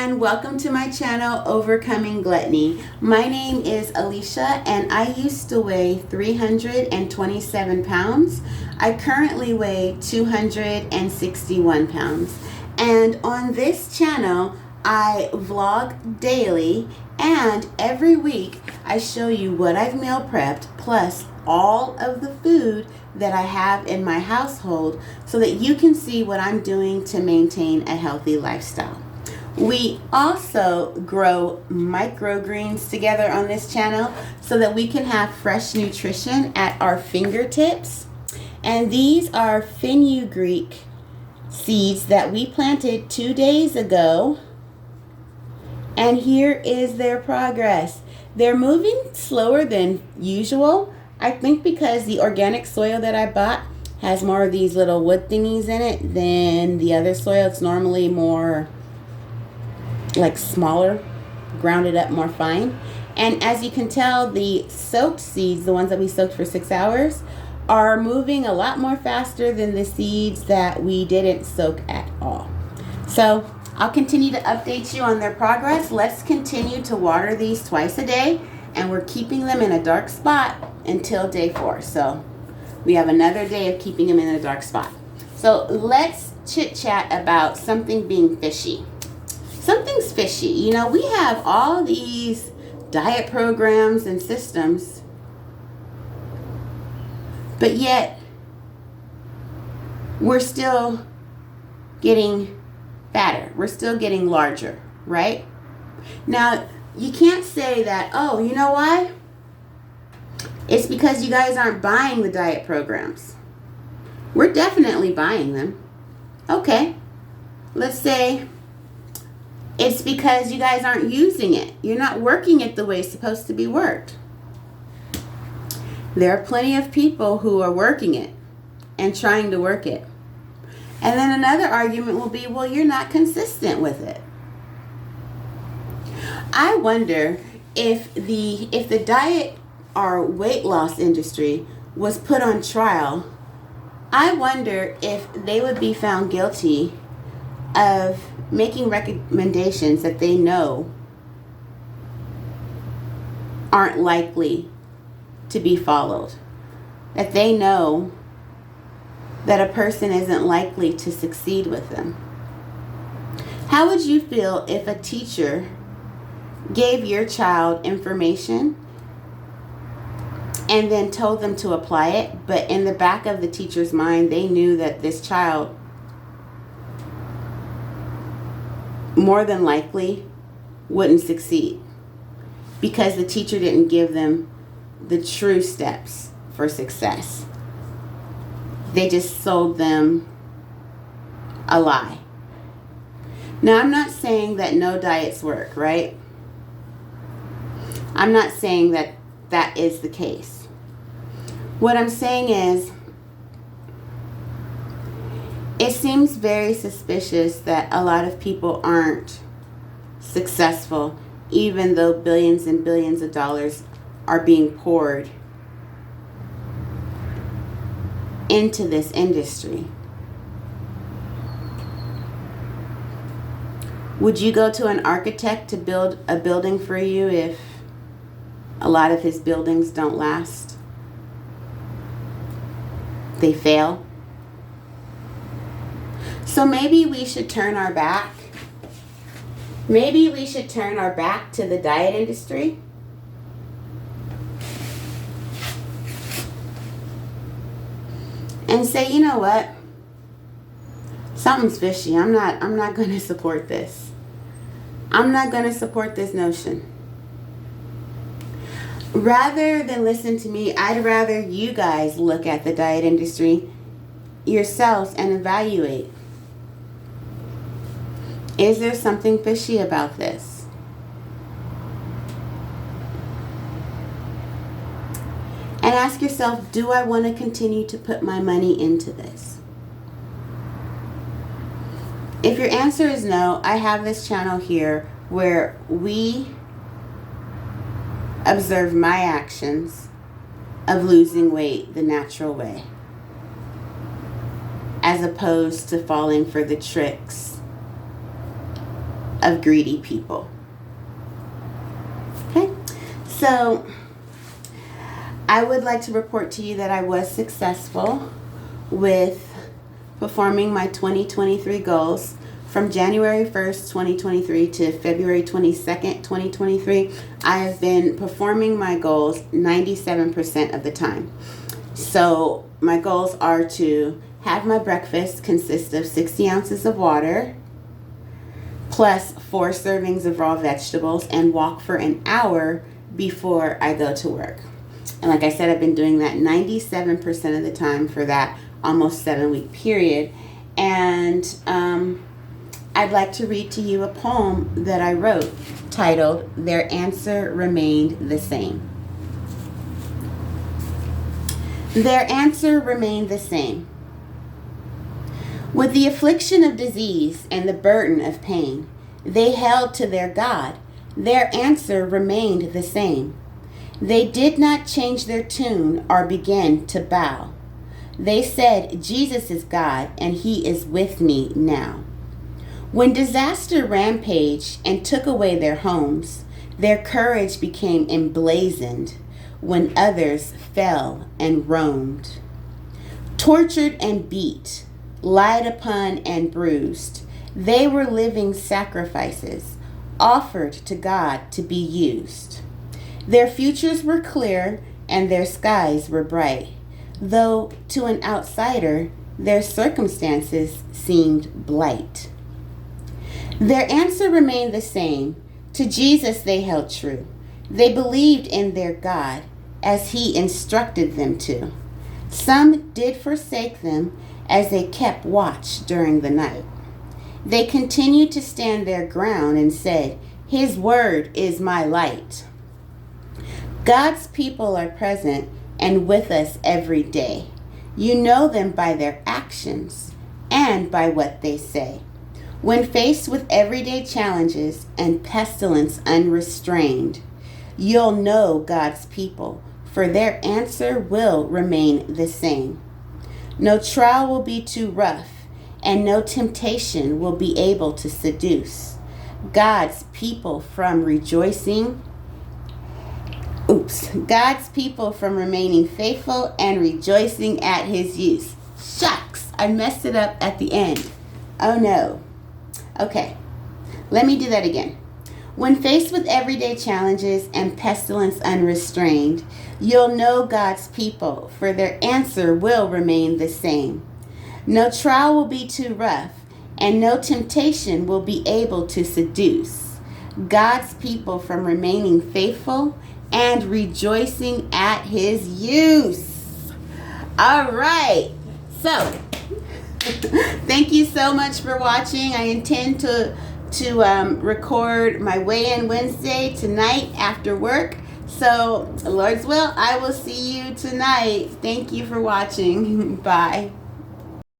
everyone, welcome to my channel Overcoming Gluttony. My name is Alicia and I used to weigh 327 pounds. I currently weigh 261 pounds, and on this channel I vlog daily, and every week I show you what I've meal prepped plus all of the food that I have in my household so that you can see what I'm doing to maintain a healthy lifestyle. We also grow microgreens together on this channel so that we can have fresh nutrition at our fingertips. And these are fenugreek seeds that we planted 2 days ago. And here is their progress. They're moving slower than usual. I think because the organic soil that I bought has more of these little wood thingies in it than the other soil. It's normally more like smaller, grounded up, more fine. And as you can tell, the soaked seeds, the ones that we soaked for 6 hours, are moving a lot more faster than the seeds that we didn't soak at all. So I'll continue to update you on their progress. Let's continue to water these twice a day, and we're keeping them in a dark spot until day 4. So we have another day of keeping them in a dark spot. So let's chit chat about something being fishy. Something's fishy. You know, we have all these diet programs and systems, but yet we're still getting fatter. We're still getting larger, right? Now, you can't say that, oh, you know why? It's because you guys aren't buying the diet programs. We're definitely buying them. Okay. Let's say it's because you guys aren't using it. You're not working it the way it's supposed to be worked. There are plenty of people who are working it and trying to work it. And then another argument will be, well, you're not consistent with it. I wonder if the diet or weight loss industry was put on trial, I wonder if they would be found guilty of making recommendations that they know aren't likely to be followed. That they know that a person isn't likely to succeed with them. How would you feel if a teacher gave your child information and then told them to apply it, but in the back of the teacher's mind, they knew that this child more than likely wouldn't succeed because the teacher didn't give them the true steps for success? They just sold them a lie. Now, I'm not saying that no diets work, right? I'm not saying that that is the case. What I'm saying is, it seems very suspicious that a lot of people aren't successful, even though billions and billions of dollars are being poured into this industry. Would you go to an architect to build a building for you if a lot of his buildings don't last? They fail? So maybe we should turn our back. Maybe we should turn our back to the diet industry and say, you know what? Something's fishy. I'm not going to support this. I'm not going to support this notion. Rather than listen to me, I'd rather you guys look at the diet industry yourselves and evaluate. Is there something fishy about this? And ask yourself, do I want to continue to put my money into this? If your answer is no, I have this channel here where we observe my actions of losing weight the natural way, as opposed to falling for the tricks of greedy people. Okay, so I would like to report to you that I was successful with performing my 2023 goals. From January 1st, 2023 to February 22nd, 2023, I have been performing my goals 97% of the time. So my goals are to have my breakfast consist of 60 ounces of water, plus 4 servings of raw vegetables, and walk for an hour before I go to work. And like I said, I've been doing that 97% of the time for that almost 7-week period. And I'd like to read to you a poem that I wrote titled, "Their Answer Remained the Same." Their answer remained the same. With the affliction of disease and the burden of pain, they held to their God. Their answer remained the same. They did not change their tune or begin to bow. They said, "Jesus is God, and he is with me now." When disaster rampaged and took away their homes, their courage became emblazoned when others fell and roamed. Tortured and beat, lied upon and bruised, they were living sacrifices offered to God to be used. Their futures were clear and their skies were bright, though to an outsider their circumstances seemed blight. Their answer remained the same. To Jesus they held true. They believed in their God as he instructed them to. Some did forsake them as they kept watch during the night. They continued to stand their ground and said, "His word is my light." God's people are present and with us every day. You know them by their actions and by what they say. When faced with everyday challenges and pestilence unrestrained, you'll know God's people, for their answer will remain the same. No trial will be too rough, and no temptation will be able to seduce God's people from God's people from remaining faithful and rejoicing at his use. Shucks, I messed it up at the end. Oh no. Okay, let me do that again. When faced with everyday challenges and pestilence unrestrained, you'll know God's people, for their answer will remain the same. No trial will be too rough, and no temptation will be able to seduce God's people from remaining faithful and rejoicing at his use. All right, so thank you so much for watching. I intend to record my weigh-in Wednesday tonight after work. So, Lord's will, I will see you tonight. Thank you for watching. Bye.